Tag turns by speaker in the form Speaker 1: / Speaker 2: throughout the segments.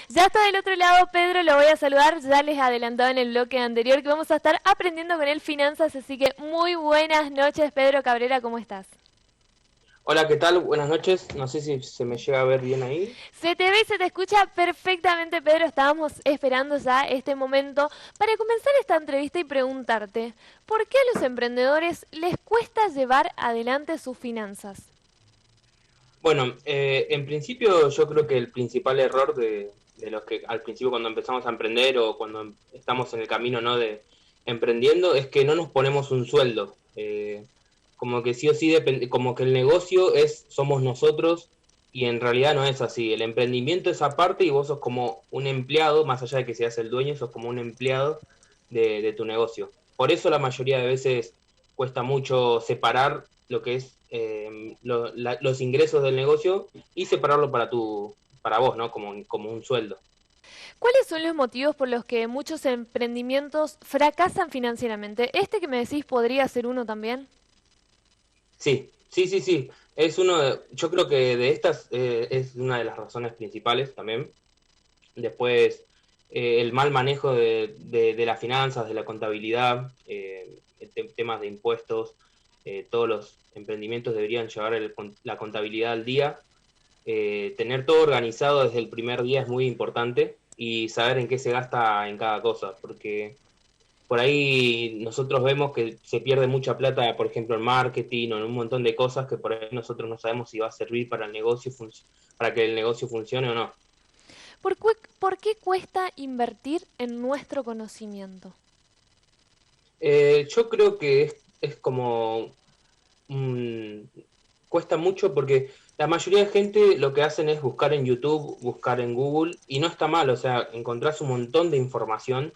Speaker 1: Ya está del otro lado, Pedro, lo voy a saludar. Ya les adelantaba en el bloque anterior que vamos a estar aprendiendo con él finanzas, así que muy buenas noches, Pedro Cabrera, ¿cómo estás?
Speaker 2: Hola, ¿qué tal? Buenas noches. No sé si se me llega a ver bien ahí.
Speaker 1: Se te ve y se te escucha perfectamente, Pedro. Estábamos esperando ya este momento para comenzar esta entrevista y preguntarte, ¿por qué a los emprendedores les cuesta llevar adelante sus finanzas?
Speaker 2: Bueno, en principio yo creo que el principal error de los que al principio cuando empezamos a emprender o cuando estamos en el camino, ¿no?, de emprendiendo es que no nos ponemos un sueldo. Como que sí o sí depende, como que el negocio somos nosotros y en realidad no es así. El emprendimiento es aparte y vos sos como un empleado, más allá de que seas el dueño, sos como un empleado de tu negocio. Por eso la mayoría de veces cuesta mucho separar lo que es los ingresos del negocio y separarlo para vos, ¿no? Como un sueldo.
Speaker 1: ¿Cuáles son los motivos por los que muchos emprendimientos fracasan financieramente? ¿Este que me decís podría ser uno también?
Speaker 2: Sí, sí, sí, sí. Yo creo que de estas es una de las razones principales también. Después, el mal manejo de las finanzas, de la contabilidad, temas de impuestos. Todos los emprendimientos deberían llevar la contabilidad al día. Tener todo organizado desde el primer día es muy importante y saber en qué se gasta en cada cosa, porque por ahí nosotros vemos que se pierde mucha plata, por ejemplo, en marketing o en un montón de cosas que por ahí nosotros no sabemos si va a servir para el negocio, para que el negocio funcione o no.
Speaker 1: ¿Por qué cuesta invertir en nuestro conocimiento?
Speaker 2: Yo creo que es como mm, cuesta mucho porque la mayoría de gente lo que hacen es buscar en YouTube, buscar en Google y no está mal, o sea, encontrás un montón de información,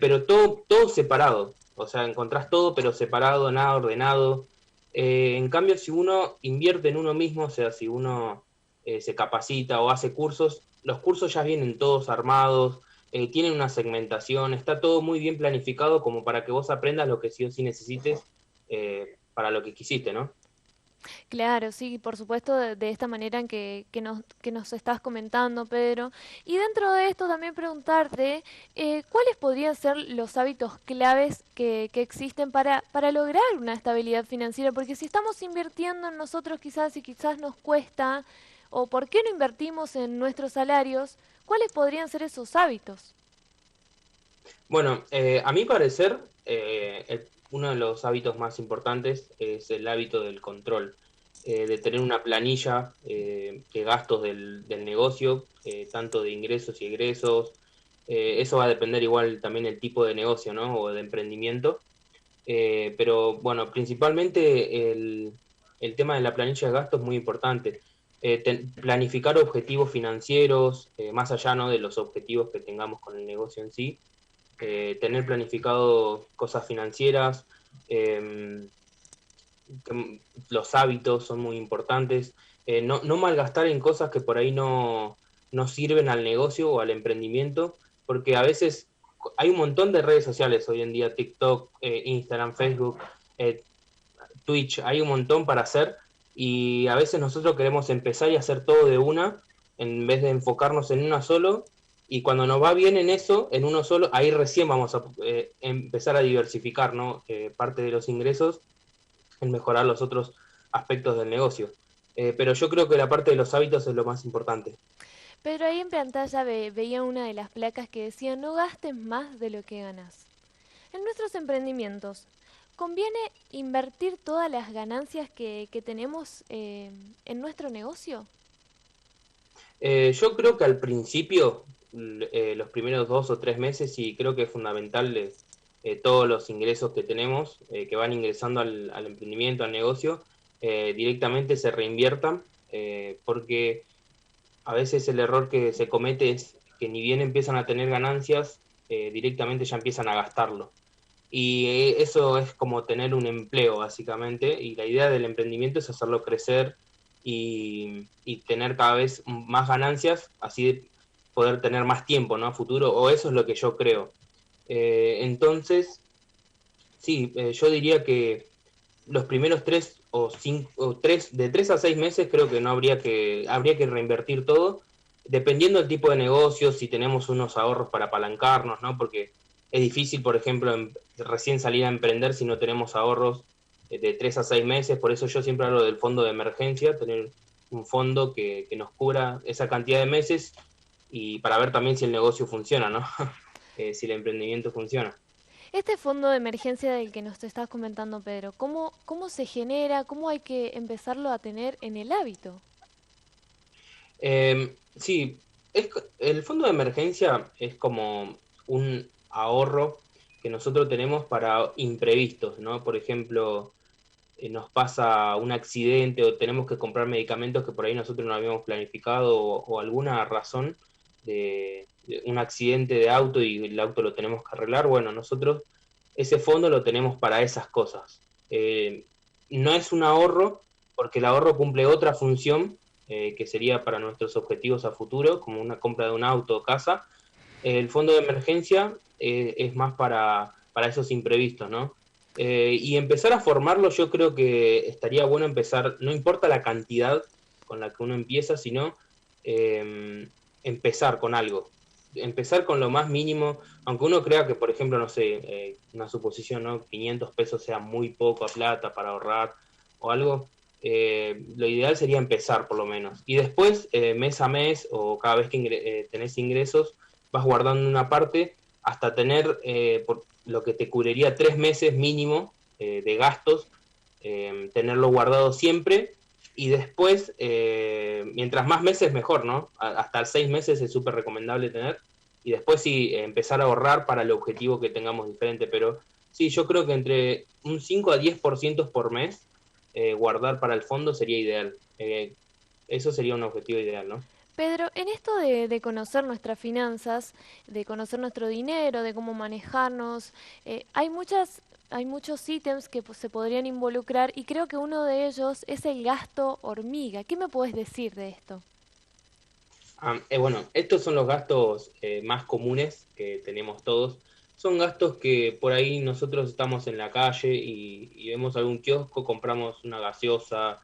Speaker 2: pero todo separado, o sea, encontrás todo pero separado, nada ordenado. En cambio, si uno invierte en uno mismo, o sea, si uno se capacita o hace cursos, los cursos ya vienen todos armados, tienen una segmentación, está todo muy bien planificado como para que vos aprendas lo que sí o sí necesites para lo que quisiste, ¿no?
Speaker 1: Claro, sí, por supuesto, de esta manera en que nos estás comentando, Pedro. Y dentro de esto también preguntarte, ¿cuáles podrían ser los hábitos claves que existen para lograr una estabilidad financiera? Porque si estamos invirtiendo en nosotros quizás y quizás nos cuesta, o por qué no invertimos en nuestros salarios, ¿cuáles podrían ser esos hábitos?
Speaker 2: Bueno, a mi parecer, uno de los hábitos más importantes es el hábito del control, de tener una planilla de gastos del negocio, tanto de ingresos y egresos. Eso va a depender igual también del tipo de negocio, ¿no? O de emprendimiento. Pero bueno, principalmente el tema de la planilla de gastos es muy importante. Planificar objetivos financieros, más allá, ¿no?, de los objetivos que tengamos con el negocio en sí, tener planificado cosas financieras, eh, los hábitos son muy importantes, no malgastar en cosas que por ahí no sirven al negocio o al emprendimiento, porque a veces hay un montón de redes sociales hoy en día, TikTok, Instagram, Facebook, eh, Twitch, hay un montón para hacer y a veces nosotros queremos empezar y hacer todo de una en vez de enfocarnos en una solo y cuando nos va bien en eso, en uno solo, ahí recién vamos a empezar a diversificar, ¿no? Parte de los ingresos en mejorar los otros aspectos del negocio. Pero yo creo que la parte de los hábitos es lo más importante.
Speaker 1: Pedro, ahí en pantalla veía una de las placas que decía no gastes más de lo que ganas. En nuestros emprendimientos, ¿conviene invertir todas las ganancias que tenemos en nuestro negocio?
Speaker 2: Yo creo que al principio, los primeros 2 o 3 meses, sí creo que es fundamental todos los ingresos que tenemos, que van ingresando al emprendimiento, al negocio, directamente se reinviertan, porque a veces el error que se comete es que ni bien empiezan a tener ganancias, directamente ya empiezan a gastarlo. Y eso es como tener un empleo, básicamente, y la idea del emprendimiento es hacerlo crecer y tener cada vez más ganancias, así poder tener más tiempo, ¿no?, a futuro, o eso es lo que yo creo. Entonces, sí, yo diría que los primeros 3 o 5, de 3 a 6 meses creo que no habría que reinvertir todo, dependiendo del tipo de negocio, si tenemos unos ahorros para apalancarnos, ¿no? Porque es difícil, por ejemplo, recién salir a emprender si no tenemos ahorros de 3 a 6 meses, por eso yo siempre hablo del fondo de emergencia, tener un fondo que nos cubra esa cantidad de meses y para ver también si el negocio funciona, ¿no? Si el emprendimiento funciona.
Speaker 1: Este fondo de emergencia del que nos estás comentando, Pedro, ¿cómo se genera? ¿Cómo hay que empezarlo a tener en el hábito?
Speaker 2: Sí, el fondo de emergencia es como un ahorro que nosotros tenemos para imprevistos, ¿no? Por ejemplo, nos pasa un accidente o tenemos que comprar medicamentos que por ahí nosotros no habíamos planificado o alguna razón de un accidente de auto y el auto lo tenemos que arreglar, bueno, nosotros ese fondo lo tenemos para esas cosas. No es un ahorro porque el ahorro cumple otra función que sería para nuestros objetivos a futuro, como una compra de un auto o casa. El fondo de emergencia es más para esos imprevistos, ¿no? Y empezar a formarlo, yo creo que estaría bueno empezar, no importa la cantidad con la que uno empieza, sino empezar con algo. Empezar con lo más mínimo, aunque uno crea que, por ejemplo, no sé, una suposición, ¿no? 500 pesos sea muy poca plata para ahorrar o algo, lo ideal sería empezar por lo menos. Y después, mes a mes o cada vez que tenés ingresos, vas guardando una parte hasta tener por lo que te cubriría 3 meses mínimo de gastos, tenerlo guardado siempre y después, mientras más meses mejor, ¿no? Hasta 6 meses es súper recomendable tener y después sí empezar a ahorrar para el objetivo que tengamos diferente, pero sí, yo creo que entre un 5 a 10% por mes guardar para el fondo sería ideal. Eso sería un objetivo ideal, ¿no?
Speaker 1: Pedro, en esto de conocer nuestras finanzas, de conocer nuestro dinero, de cómo manejarnos, hay muchos ítems que se podrían involucrar y creo que uno de ellos es el gasto hormiga. ¿Qué me puedes decir de esto?
Speaker 2: Bueno, estos son los gastos más comunes que tenemos todos. Son gastos que por ahí nosotros estamos en la calle y vemos algún kiosco, compramos una gaseosa,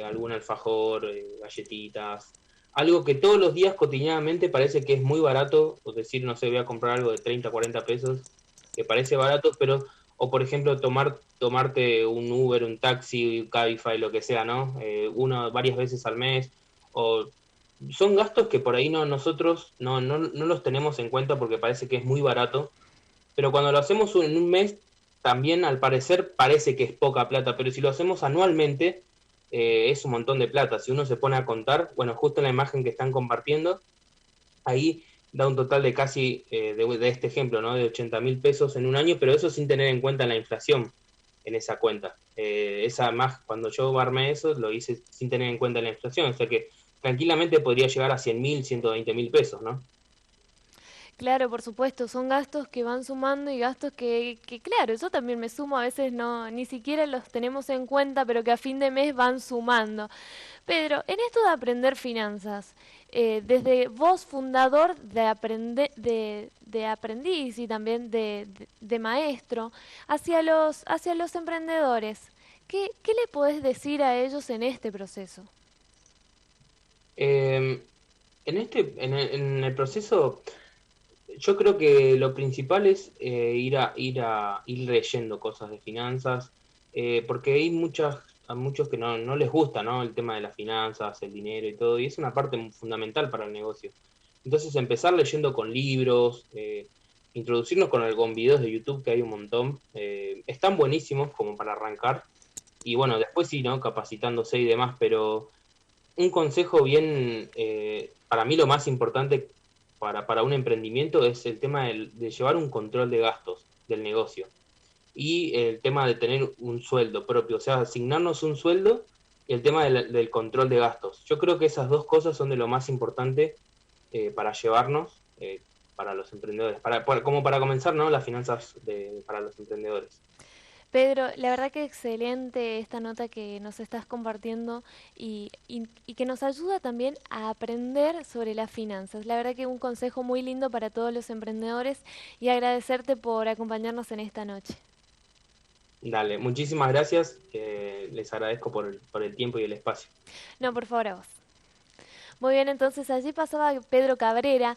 Speaker 2: algún alfajor, galletitas, algo que todos los días cotidianamente parece que es muy barato, o decir, no sé, voy a comprar algo de 30, 40 pesos, que parece barato, pero, o por ejemplo, tomarte un Uber, un taxi, un Cabify, lo que sea, ¿no? Varias veces al mes, o son gastos que por ahí nosotros no los tenemos en cuenta porque parece que es muy barato, pero cuando lo hacemos en un mes, también al parecer parece que es poca plata, pero si lo hacemos anualmente, es un montón de plata. Si uno se pone a contar, bueno, justo en la imagen que están compartiendo, ahí da un total de casi, de este ejemplo, ¿no? De 80.000 pesos en un año, pero eso sin tener en cuenta la inflación en esa cuenta. Esa más, cuando yo armé eso, lo hice sin tener en cuenta la inflación, o sea que tranquilamente podría llegar a 100.000, 120.000 pesos, ¿no?
Speaker 1: Claro, por supuesto, son gastos que van sumando y gastos que claro, yo también me sumo, a veces no, ni siquiera los tenemos en cuenta, pero que a fin de mes van sumando. Pedro, en esto de aprender finanzas, desde vos fundador de aprendiz y también de maestro, hacia los emprendedores, ¿qué le podés decir a ellos en este proceso?
Speaker 2: Eh, en el proceso, yo creo que lo principal es ir leyendo cosas de finanzas, porque hay a muchos que no les gusta, ¿no? El tema de las finanzas, el dinero y todo, y es una parte fundamental para el negocio. Entonces, empezar leyendo con libros, introducirnos con videos de YouTube, que hay un montón, están buenísimos como para arrancar, y bueno, después sí, ¿no? Capacitándose y demás, pero un consejo bien, para mí lo más importante para un emprendimiento es el tema de llevar un control de gastos del negocio y el tema de tener un sueldo propio, o sea, asignarnos un sueldo y el tema del control de gastos. Yo creo que esas dos cosas son de lo más importante para llevarnos para los emprendedores, como para comenzar, ¿no? Las finanzas para los emprendedores.
Speaker 1: Pedro, la verdad que excelente esta nota que nos estás compartiendo y que nos ayuda también a aprender sobre las finanzas. La verdad que un consejo muy lindo para todos los emprendedores y agradecerte por acompañarnos en esta noche.
Speaker 2: Dale, muchísimas gracias, les agradezco por el tiempo y el espacio.
Speaker 1: No, por favor, a vos. Muy bien, entonces allí pasaba Pedro Cabrera.